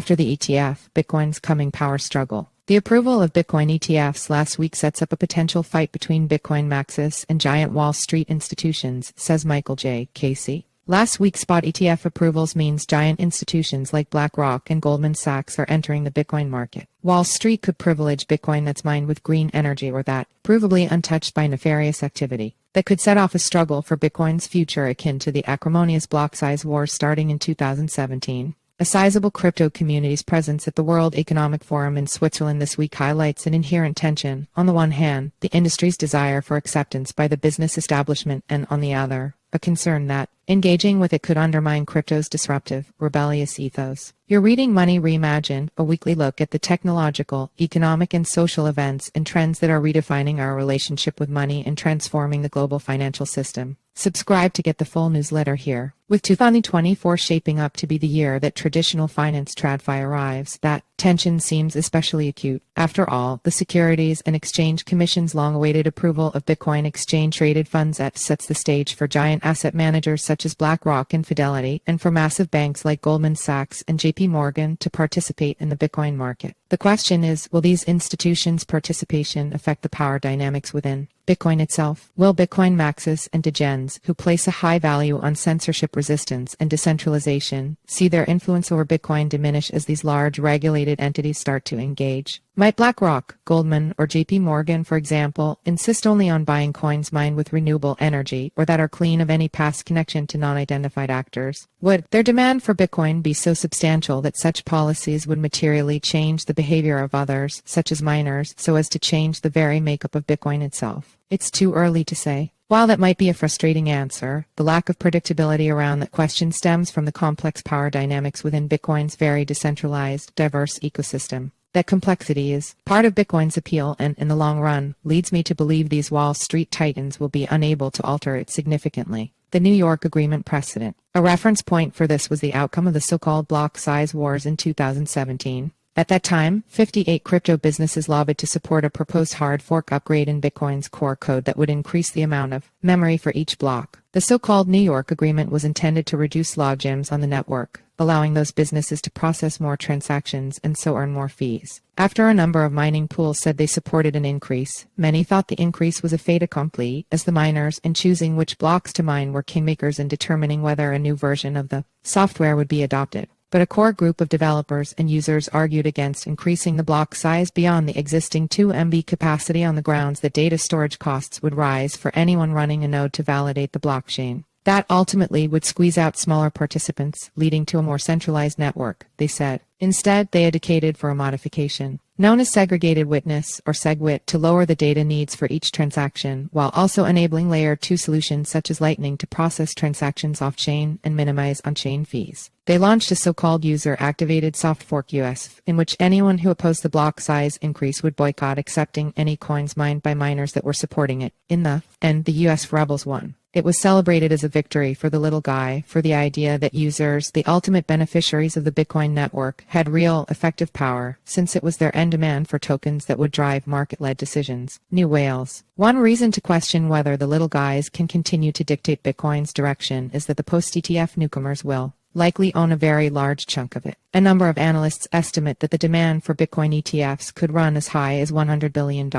After the ETF, Bitcoin's coming power struggle. The approval of Bitcoin ETFs last week sets up a potential fight between Bitcoin Maxis and giant Wall Street institutions, says Michael J. Casey. Last week's spot ETF approvals means giant institutions like BlackRock and Goldman Sachs are entering the Bitcoin market. Wall Street could privilege Bitcoin that's mined with green energy or that, provably untouched by nefarious activity, that could set off a struggle for Bitcoin's future akin to the acrimonious Blocksize Wars starting in 2017. A sizable crypto community's presence at the World Economic Forum in Switzerland this week highlights an inherent tension. On the one hand, the industry's desire for acceptance by the business establishment, and on the other, a concern that engaging with it could undermine crypto's disruptive, rebellious ethos. You're reading Money Reimagined, a weekly look at the technological, economic, and social events and trends that are redefining our relationship with money and transforming the global financial system. Subscribe to get the full newsletter here. With 2024 shaping up to be the year that traditional finance TradFi arrives, that tension seems especially acute. After all, the Securities and Exchange Commission's long-awaited approval of Bitcoin exchange-traded funds ETFs sets the stage for giant asset managers such as BlackRock and Fidelity, and for massive banks like Goldman Sachs and JP Morgan to participate in the Bitcoin market. The question is, will these institutions' participation affect the power dynamics within Bitcoin itself? Will Bitcoin Maxis and degens, who place a high value on censorship resistance and decentralization, see their influence over Bitcoin diminish as these large regulated entities start to engage? Might BlackRock, Goldman, or JP Morgan, for example, insist only on buying coins mined with renewable energy or that are clean of any past connection to non-identified actors? Would their demand for Bitcoin be so substantial that such policies would materially change the behavior of others, such as miners, so as to change the very makeup of Bitcoin itself? It's too early to say. While that might be a frustrating answer, the lack of predictability around that question stems from the complex power dynamics within Bitcoin's very decentralized, diverse ecosystem. That complexity is part of Bitcoin's appeal and, in the long run, leads me to believe these Wall Street titans will be unable to alter it significantly. The New York Agreement precedent. A reference point for this was the outcome of the so-called Blocksize Wars in 2017. At that time, 58 crypto businesses lobbied to support a proposed hard fork upgrade in Bitcoin's core code that would increase the amount of memory for each block. The so-called New York Agreement was intended to reduce logjams on the network, allowing those businesses to process more transactions and so earn more fees. After a number of mining pools said they supported an increase, many thought the increase was a fait accompli, as the miners, in choosing which blocks to mine, were kingmakers in determining whether a new version of the software would be adopted. But a core group of developers and users argued against increasing the block size beyond the existing 2 MB capacity on the grounds that data storage costs would rise for anyone running a node to validate the blockchain. That ultimately would squeeze out smaller participants, leading to a more centralized network, they said. Instead, they advocated for a modification, known as segregated witness, or SegWit, to lower the data needs for each transaction, while also enabling Layer 2 solutions such as Lightning to process transactions off-chain and minimize on-chain fees. They launched a so-called user-activated soft fork USF, in which anyone who opposed the block size increase would boycott accepting any coins mined by miners that were supporting it. In the end, the US rebels won. It was celebrated as a victory for the little guy, for the idea that users, the ultimate beneficiaries of the Bitcoin network, had real, effective power, since it was their end demand for tokens that would drive market-led decisions. New whales. One reason to question whether the little guys can continue to dictate Bitcoin's direction is that the post-ETF newcomers will likely own a very large chunk of it. A number of analysts estimate that the demand for Bitcoin ETFs could run as high as $100 billion.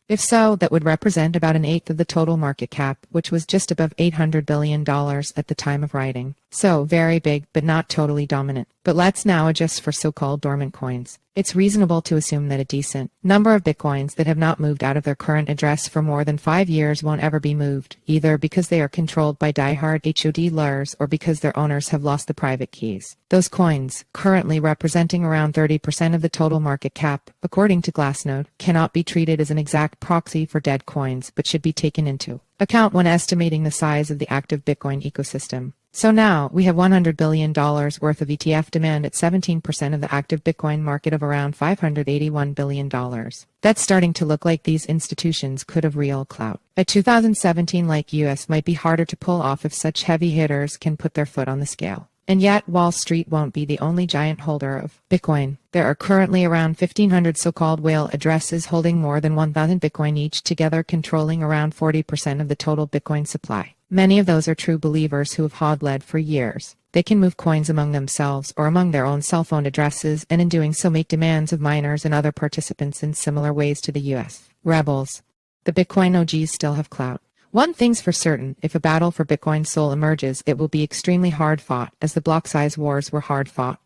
If so, that would represent about an eighth of the total market cap, which was just above $800 billion at the time of writing. So, very big, but not totally dominant. But let's now adjust for so-called dormant coins. It's reasonable to assume that a decent number of Bitcoins that have not moved out of their current address for more than 5 years won't ever be moved, either because they are controlled by diehard HODlers or because their owners have lost the private keys. Those coins, currently representing around 30% of the total market cap, according to Glassnode, cannot be treated as an exact proxy for dead coins, but should be taken into account when estimating the size of the active Bitcoin ecosystem. So now, we have $100 billion worth of ETF demand at 17% of the active Bitcoin market of around $581 billion. That's starting to look like these institutions could have real clout. A 2017-like US might be harder to pull off if such heavy hitters can put their foot on the scale. And yet, Wall Street won't be the only giant holder of Bitcoin. There are currently around 1,500 so-called whale addresses holding more than 1,000 Bitcoin each, together controlling around 40% of the total Bitcoin supply. Many of those are true believers who have hodled for years. They can move coins among themselves or among their own cell phone addresses, and in doing so make demands of miners and other participants in similar ways to the U.S. rebels. The Bitcoin OGs still have clout. One thing's for certain, if a battle for Bitcoin's soul emerges, it will be extremely hard fought, as the Blocksize Wars were hard fought.